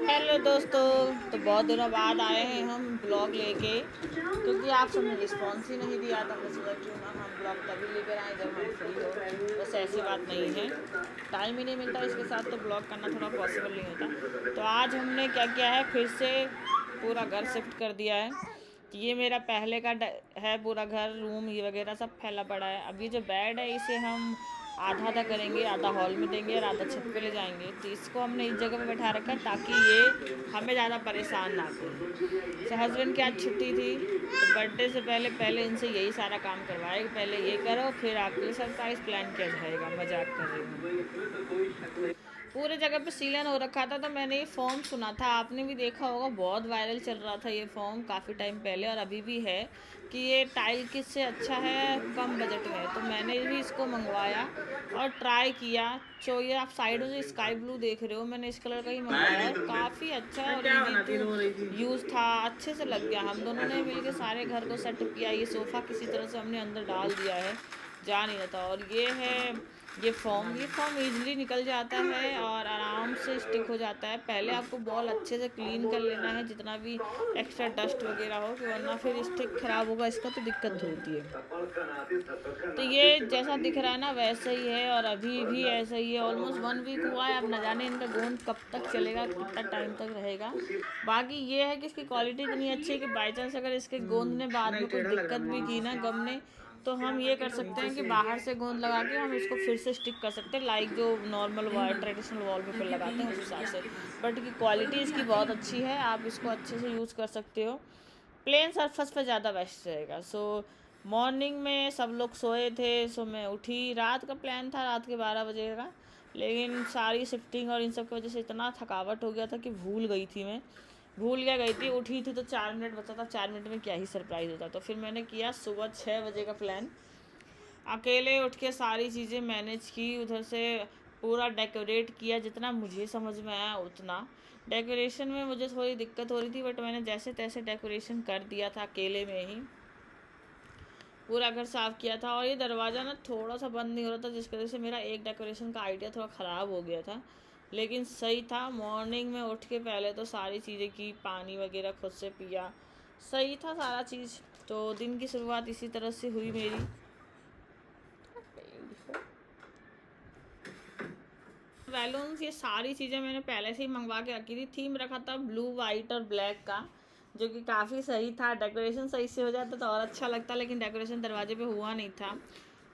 Hello दोस्तों। तो बहुत दिनों बाद आए हैं हम ब्लॉग लेके, क्योंकि आप सबने रिस्पॉन्स ही नहीं दिया था। मैं सोचा क्यों ना हम ब्लॉग तभी लेकर आए जब हम फ्री हो। बस ऐसी बात नहीं है, टाइम ही नहीं मिलता इसके साथ, तो ब्लॉग करना थोड़ा पॉसिबल नहीं होता। तो आज हमने क्या किया है, फिर से पूरा घर शिफ्ट कर दिया है। ये मेरा पहले का है पूरा घर, रूम ये वगैरह सब फैला पड़ा है। अभी जो बेड है इसे हम आधा आधा करेंगे, आधा हॉल में देंगे और आधा छत पे ले जाएंगे। तो इसको हमने इस जगह पे बैठा रखा है ताकि ये हमें ज़्यादा परेशान ना करें। तो हस्बैंड की आज छुट्टी थी, तो बर्थडे से पहले पहले इनसे यही सारा काम करवाए, पहले ये करो फिर आपके लिए सरप्राइज़ प्लान किया जाएगा। मजाक कर रही हूँ। पूरे जगह पे सीलन हो रखा था। तो मैंने ये फॉर्म सुना था, आपने भी देखा होगा, बहुत वायरल चल रहा था ये फॉर्म काफ़ी टाइम पहले और अभी भी है, कि ये टाइल किससे अच्छा है कम बजट में। तो मैंने भी इसको मंगवाया और ट्राई किया। जो ये आप साइड में जो स्काई ब्लू देख रहे हो, मैंने इस कलर का ही मंगवाया और काफ़ी अच्छा और इजी टू यूज़ था। अच्छे से लग गया। हम दोनों ने मिलकर सारे घर को सेट किया। ये सोफ़ा किसी तरह से हमने अंदर डाल दिया है, जा नहीं रहता। और ये फॉर्म इजीली निकल जाता है और आराम से स्टिक हो जाता है। पहले आपको बॉल अच्छे से क्लीन कर लेना है, जितना भी एक्स्ट्रा डस्ट वगैरह हो, कि वरना फिर स्टिक ख़राब होगा इसका, तो दिक्कत होती है। तो ये जैसा दिख रहा है ना वैसा ही है और अभी भी ऐसा ही है। ऑलमोस्ट 1 वीक हुआ है। अब न जाने इनका गोंद कब तक चलेगा, कितना टाइम तक रहेगा। बाकी ये है कि इसकी क्वालिटी इतनी अच्छी है कि बाई चांस अगर इसके गोंद ने बाद में कुछ दिक्कत भी की ना गम ने, तो हम ये कर सकते हैं कि बाहर से गोंद लगा के हम इसको फिर से स्टिक कर सकते हैं, लाइक जो नॉर्मल ट्रेडिशनल वॉलपेपर लगाते हैं उस हिसाब से। बट की क्वालिटी इसकी बहुत अच्छी है, आप इसको अच्छे से यूज़ कर सकते हो। प्लेन सरफेस पे ज़्यादा बेस्ट रहेगा। मॉर्निंग में सब लोग सोए थे, सो मैं उठी। रात का प्लान था रात के 12 बजे का, लेकिन सारी शिफ्टिंग और इन सब की वजह से इतना थकावट हो गया था कि भूल गई थी। उठी थी तो 4 मिनट बचा था, 4 मिनट में क्या ही सरप्राइज़ होता। तो फिर मैंने किया सुबह 6 बजे का प्लान। अकेले उठ के सारी चीज़ें मैनेज की, उधर से पूरा डेकोरेट किया जितना मुझे समझ में आया उतना। डेकोरेशन में मुझे थोड़ी दिक्कत हो रही थी, बट मैंने जैसे तैसे डेकोरेशन कर दिया था अकेले में ही। पूरा घर साफ़ किया था और ये दरवाज़ा ना थोड़ा सा बंद नहीं हो रहा था, जिस वजह से मेरा एक डेकोरेशन का आइडिया थोड़ा ख़राब हो गया था, लेकिन सही था। मॉर्निंग में उठ के पहले तो सारी चीज़ें की, पानी वगैरह खुद से पिया, सही था सारा चीज़। तो दिन की शुरुआत इसी तरह से हुई मेरी। बैलून्स ये सारी चीज़ें मैंने पहले से ही मंगवा के रखी थी। थीम रखा था ब्लू वाइट और ब्लैक का, जो कि काफ़ी सही था। डेकोरेशन सही से हो जाता तो और अच्छा लगता, लेकिन डेकोरेशन दरवाजे पे हुआ नहीं था।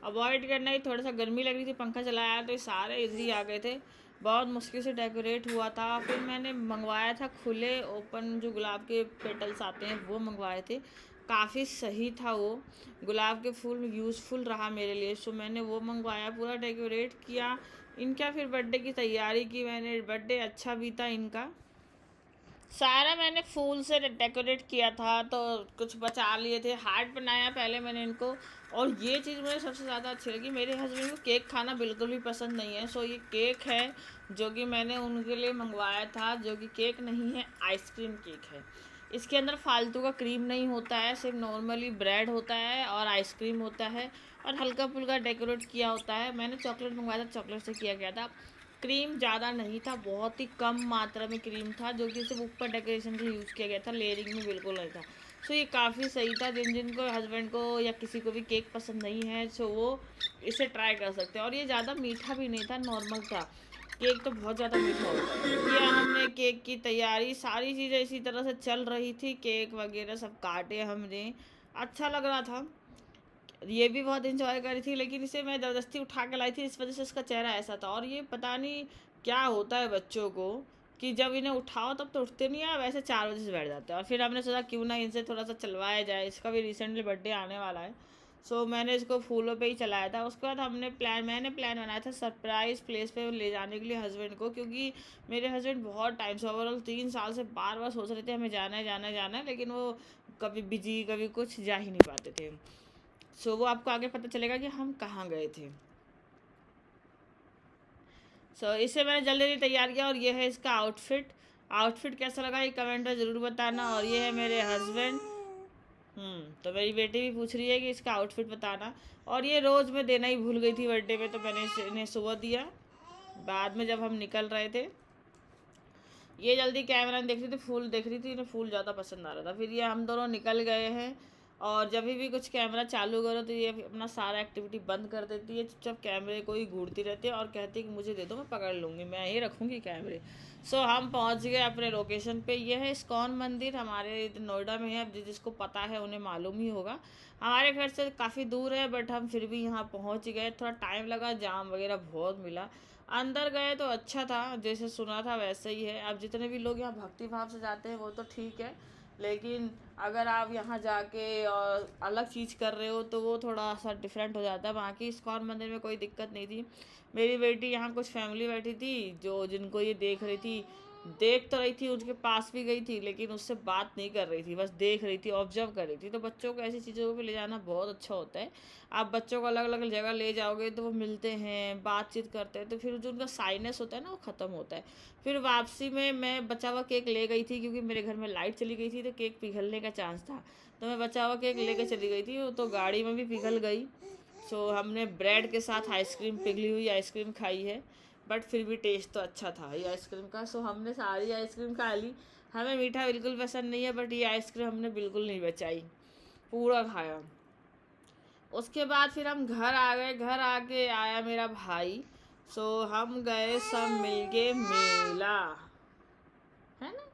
अवॉइड करना ही, थोड़ा सा गर्मी लग रही थी, पंखा चलाया तो ये सारे इधर ही आ गए थे। बहुत मुश्किल से डेकोरेट हुआ था। फिर मैंने मंगवाया था खुले ओपन जो गुलाब के पेटल्स आते हैं, वो मंगवाए थे। काफ़ी सही था वो, गुलाब के फूल यूज़फुल रहा मेरे लिए। सो मैंने वो मंगवाया, पूरा डेकोरेट किया इनका। फिर बर्थडे की तैयारी की मैंने, बर्थडे अच्छा बीता इनका। सारा मैंने फूल से डेकोरेट किया था, तो कुछ बचा लिए थे। हार्ट बनाया पहले मैंने इनको। और ये चीज़ मुझे सबसे ज़्यादा अच्छी लगी, मेरे हस्बैंड को केक खाना बिल्कुल भी पसंद नहीं है। सो ये केक है जो कि मैंने उनके लिए मंगवाया था, जो कि केक नहीं है, आइसक्रीम केक है। इसके अंदर फालतू का क्रीम नहीं होता है, सिर्फ नॉर्मली ब्रेड होता है और आइसक्रीम होता है और हल्का फुल्का डेकोरेट किया होता है। मैंने चॉकलेट मंगवाया था, चॉकलेट से किया गया था। क्रीम ज़्यादा नहीं था, बहुत ही कम मात्रा में क्रीम था, जो कि सिर्फ ऊपर डेकोरेशन के लिए यूज़ किया गया था, लेयरिंग में बिल्कुल नहीं था। सो ये काफ़ी सही था। जिनको हस्बैंड को या किसी को भी केक पसंद नहीं है, सो वो इसे ट्राई कर सकते हैं। और ये ज़्यादा मीठा भी नहीं था, नॉर्मल था। केक तो बहुत ज़्यादा मीठा होता है। किया हमने केक की तैयारी, सारी चीज़ें इसी तरह से चल रही थी। केक वगैरह सब काटे हमने, अच्छा लग रहा था। ये भी बहुत इंजॉय करी थी, लेकिन इसे मैं ज़बरदस्ती उठा के लाई थी, इस वजह से इसका चेहरा ऐसा था। और ये पता नहीं क्या होता है बच्चों को, कि जब इन्हें उठाओ तब तो उठते नहीं है, वैसे 4 बजे से बैठ जाते हैं। और फिर हमने सोचा क्यों ना इनसे थोड़ा सा चलवाया जाए, इसका भी रिसेंटली बर्थडे आने वाला है। सो मैंने इसको फूलों पे ही चलाया था। उसके बाद मैंने प्लान बनाया था सरप्राइज़ प्लेस पे ले जाने के लिए हस्बैंड को, क्योंकि मेरे हस्बैंड बहुत टाइम से, ओवरऑल 3 साल से बार बार सोच रहे थे हमें जाना है जाना है जाना है, लेकिन वो कभी बिजी कभी कुछ जा ही नहीं पाते थे। सो वो आपको आगे पता चलेगा कि हम कहाँ गए थे। इसे मैंने जल्दी जल्दी तैयार किया और ये है इसका आउटफिट कैसा लगा ये कमेंट में ज़रूर बताना। और ये है मेरे हस्बैंड। तो मेरी बेटी भी पूछ रही है कि इसका आउटफिट बताना। और ये रोज़ मैं देना ही भूल गई थी बर्थडे में, तो मैंने इन्हें सुबह दिया बाद में जब हम निकल रहे थे। ये जल्दी कैमरा नहीं देख रही थी, फूल देख रही थी, इन्हें फूल ज़्यादा पसंद आ रहा था। फिर ये हम दोनों निकल गए हैं, और जब भी कुछ कैमरा चालू करो तो ये अपना सारा एक्टिविटी बंद कर देती है, चुपचाप कैमरे को ही घूरती रहती है और कहती है कि मुझे दे दो, मैं पकड़ लूँगी, मैं ही रखूँगी कैमरे। सो हम पहुँच गए अपने लोकेशन पे। ये है इस्कॉन मंदिर, हमारे नोएडा में है। अब जिसको पता है उन्हें मालूम ही होगा। हमारे घर से काफ़ी दूर है, बट हम फिर भी यहाँ पहुँच गए। थोड़ा टाइम लगा, जाम वगैरह बहुत मिला। अंदर गए तो अच्छा था, जैसे सुना था वैसे ही है। अब जितने भी लोग यहाँ भक्ति भाव से जाते हैं वो तो ठीक है, लेकिन अगर आप यहाँ जाके और अलग चीज़ कर रहे हो तो वो थोड़ा सा डिफरेंट हो जाता है। बाकी इस्कॉन मंदिर में कोई दिक्कत नहीं थी। मेरी बेटी यहाँ कुछ फैमिली बैठी थी जो जिनको ये देख रही थी, देख तो रही थी, उनके पास भी गई थी, लेकिन उससे बात नहीं कर रही थी, बस देख रही थी, ऑब्जर्व कर रही थी। तो बच्चों को ऐसी चीज़ों पे ले जाना बहुत अच्छा होता है। आप बच्चों को अलग अलग जगह ले जाओगे तो वो मिलते हैं, बातचीत करते हैं, तो फिर जो उनका साइनेस होता है ना वो ख़त्म होता है। फिर वापसी में मैं बचा हुआ केक ले गई थी, क्योंकि मेरे घर में लाइट चली गई थी तो केक पिघलने का चांस था। तो मैं बचा हुआ केक लेके चली गई थी, वो तो गाड़ी में भी पिघल गई। सो हमने ब्रेड के साथ आइसक्रीम, पिघली हुई आइसक्रीम खाई है, बट फिर भी टेस्ट तो अच्छा था ये आइसक्रीम का। सो हमने सारी आइसक्रीम खा ली। हमें मीठा बिल्कुल पसंद नहीं है, बट ये आइसक्रीम हमने बिल्कुल नहीं बचाई, पूरा खाया। उसके बाद फिर हम घर आ गए। घर आके आया मेरा भाई, सो हम गए सब मिलके मेला, है ना।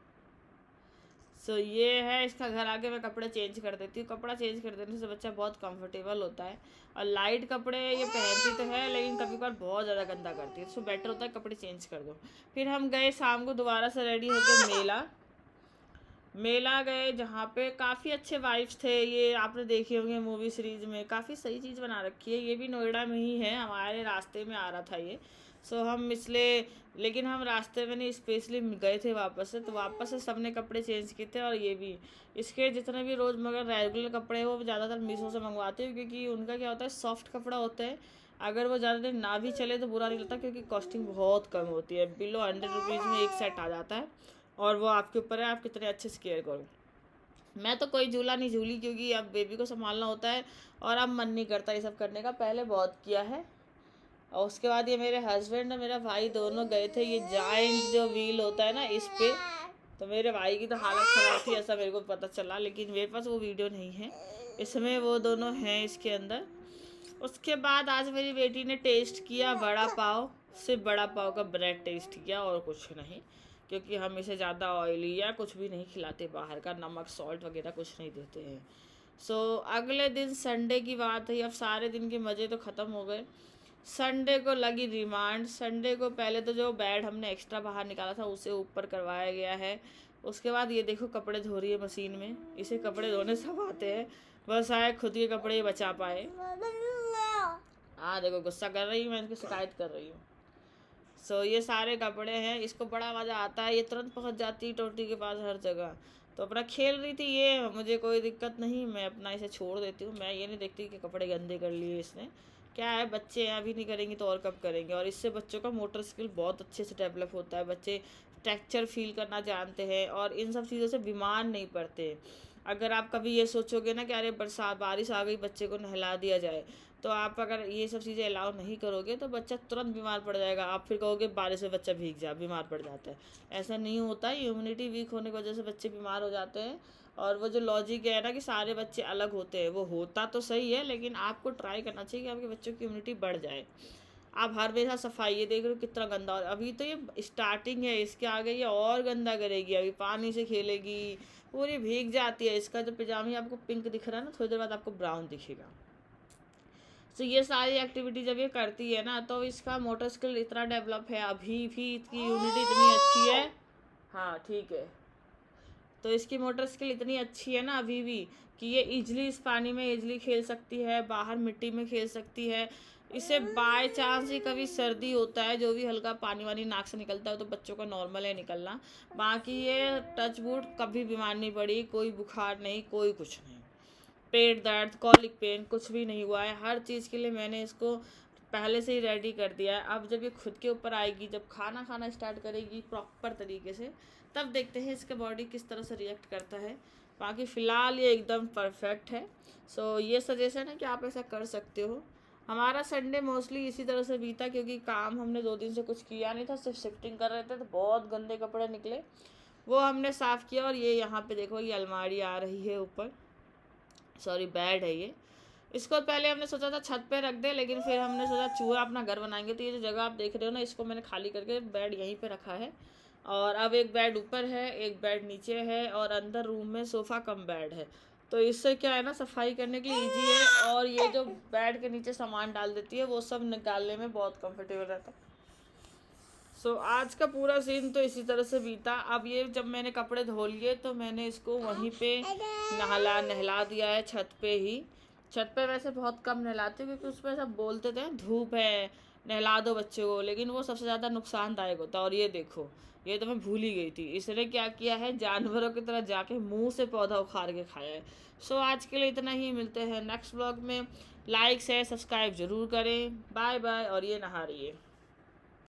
सो ये है इसका। घर आके मैं कपड़े चेंज कर देती हूँ। कपड़ा चेंज कर देने से बच्चा बहुत कंफर्टेबल होता है। और लाइट कपड़े ये पहनती तो है, लेकिन कभी कभार बहुत ज़्यादा गंदा करती है, सो बेटर होता है कपड़े चेंज कर दो। फिर हम गए शाम को दोबारा से रेडी होकर मेला। मेला गए जहाँ पे काफ़ी अच्छे वाइब्स थे। ये आपने देखे होंगे मूवी सीरीज में, काफ़ी सही चीज़ बना रखी है। ये भी नोएडा में ही है, हमारे रास्ते में आ रहा था ये। सो हम इसलिए, लेकिन हम रास्ते में नहीं, स्पेशली गए थे वापस से, तो वापस से सबने कपड़े चेंज किए थे। और ये भी, इसके जितने भी रोज़मर्रा रेगुलर कपड़े हैं वो ज़्यादातर मीशो से मंगवाते हैं, क्योंकि उनका क्या होता है, सॉफ्ट कपड़ा होता है। अगर वो ज़्यादा दिन ना भी चले तो बुरा नहीं लगता, क्योंकि कॉस्टिंग बहुत कम होती है, बिलो 100 रुपीज़ में एक सेट आ जाता है। और वो आपके ऊपर है, आप कितने अच्छे से केयर करो। मैं तो कोई झूला नहीं झूली, क्योंकि अब बेबी को संभालना होता है और अब मन नहीं करता ये सब करने का। पहले बहुत किया है। और उसके बाद ये मेरे हस्बैंड और मेरा भाई दोनों गए थे ये जाइंट जो व्हील होता है ना, इस पे। तो मेरे भाई की तो हालत ख़राब थी, ऐसा मेरे को पता चला, लेकिन मेरे पास वो वीडियो नहीं है। इसमें वो दोनों हैं इसके अंदर। उसके बाद आज मेरी बेटी ने टेस्ट किया बड़ा पाव। सिर्फ बड़ा पाव का ब्रेड टेस्ट किया और कुछ नहीं, क्योंकि हम इसे ज़्यादा ऑयली या कुछ भी नहीं खिलाते, बाहर का नमक सॉल्ट वगैरह कुछ नहीं देते हैं। सो अगले दिन संडे की बात है। अब सारे दिन के मज़े तो ख़त्म हो गए। संडे को लगी रिमांड। संडे को पहले तो जो बेड हमने एक्स्ट्रा बाहर निकाला था उसे ऊपर करवाया गया है। उसके बाद ये देखो कपड़े धो रही है मशीन में। इसे कपड़े धोने सब आते हैं, बस आए खुद के कपड़े ही बचा पाए। हाँ देखो गुस्सा कर रही हूँ, मैं इसकी शिकायत कर रही हूँ। सो ये सारे कपड़े हैं। इसको बड़ा मज़ा आता है, ये तुरंत पहुँच जाती है टोटी के पास हर जगह। तो अपना खेल रही थी ये, मुझे कोई दिक्कत नहीं, मैं अपना इसे छोड़ देती हूँ। मैं ये नहीं देखती कि कपड़े गंदे कर लिए इसने। क्या है, बच्चे हैं, अभी नहीं करेंगे तो और कब करेंगे। और इससे बच्चों का मोटर स्किल बहुत अच्छे से डेवलप होता है। बच्चे टेक्सचर फील करना जानते हैं और इन सब चीज़ों से बीमार नहीं पड़ते। अगर आप कभी ये सोचोगे ना कि अरे बरसात बारिश आ गई, बच्चे को नहला दिया जाए, तो आप अगर ये सब चीज़ें अलाउ नहीं करोगे तो बच्चा तुरंत बीमार पड़ जाएगा। आप फिर कहोगे बारिश में बच्चा भीग जा, बीमार पड़ जाता है। ऐसा नहीं होता है, इम्यूनिटी वीक होने की वजह से बच्चे बीमार हो जाते हैं। और वो जो लॉजिक है ना कि सारे बच्चे अलग होते हैं, वो होता तो सही है, लेकिन आपको ट्राई करना चाहिए कि आपके बच्चों की इम्यूनिटी बढ़ जाए। आप हर हमेशा सफाई, ये देख रहे हो कितना गंदा हो रहा है। अभी तो ये स्टार्टिंग है, इसके आगे ये और गंदा करेगी। अभी पानी से खेलेगी, पूरी भीग जाती है। इसका जो पजामी आपको पिंक दिख रहा है ना, थोड़ी देर बाद आपको ब्राउन दिखेगा। तो ये सारी एक्टिविटी जब ये करती है ना, तो इसका मोटर स्किल इतना डेवलप है, अभी भी इसकी यूनिटी इतनी अच्छी है। हाँ ठीक है। तो इसकी मोटर स्किल इतनी अच्छी है ना अभी भी, कि ये इजली इस पानी में इजली खेल सकती है, बाहर मिट्टी में खेल सकती है। इसे बाय चांस ही कभी सर्दी होता है, जो भी हल्का पानी वानी नाक से निकलता है, तो बच्चों का नॉर्मल है निकलना। बाकी ये टच वुड कभी बीमार नहीं पड़ी, कोई बुखार नहीं, कोई कुछ नहीं। पेट दर्द, कॉलिक पेन कुछ भी नहीं हुआ है। हर चीज़ के लिए मैंने इसको पहले से ही रेडी कर दिया है। अब जब ये खुद के ऊपर आएगी, जब खाना खाना स्टार्ट करेगी प्रॉपर तरीके से, तब देखते हैं इसका बॉडी किस तरह से रिएक्ट करता है। बाकी फ़िलहाल ये एकदम परफेक्ट है। सो ये सजेशन है कि आप ऐसा कर सकते हो। हमारा संडे मोस्टली इसी तरह से बीता, क्योंकि काम हमने 2 दिन से कुछ किया नहीं था, सिर्फ शिफ्टिंग कर रहे थे, तो बहुत गंदे कपड़े निकले, वो हमने साफ़ किया। और ये यहाँ पे देखो, ये अलमारी आ रही है ऊपर, सॉरी बेड है ये। इसको पहले हमने सोचा था छत पे रख दे, लेकिन फिर हमने सोचा चूहा अपना घर बनाएंगे, तो ये जो जगह आप देख रहे हो ना, इसको मैंने खाली करके बेड यहीं पे रखा है। और अब एक बेड ऊपर है, एक बेड नीचे है, और अंदर रूम में सोफ़ा कम बेड है, तो इससे क्या है ना, सफाई करने के लिए ईजी है, और ये जो बेड के नीचे सामान डाल देती है वो सब निकालने में बहुत कंफर्टेबल रहता है। सो आज का पूरा सीन तो इसी तरह से बीता। अब ये जब मैंने कपड़े धो लिए तो मैंने इसको वहीं पे नहला दिया है, छत पे ही। छत पे वैसे बहुत कम नहलाती हूँ, क्योंकि उसमें सब बोलते थे धूप है, नहला दो बच्चों को, लेकिन वो सबसे ज़्यादा नुकसानदायक होता है। और ये देखो, ये तो मैं भूल ही गई थी, इसने क्या किया है, जानवरों की तरह जाके मुंह से पौधा उखाड़ के खाया है। सो आज के लिए इतना ही, मिलते हैं नेक्स्ट ब्लॉग में। लाइक शेयर सब्सक्राइब ज़रूर करें। Bye bye. और ये नहा रही है।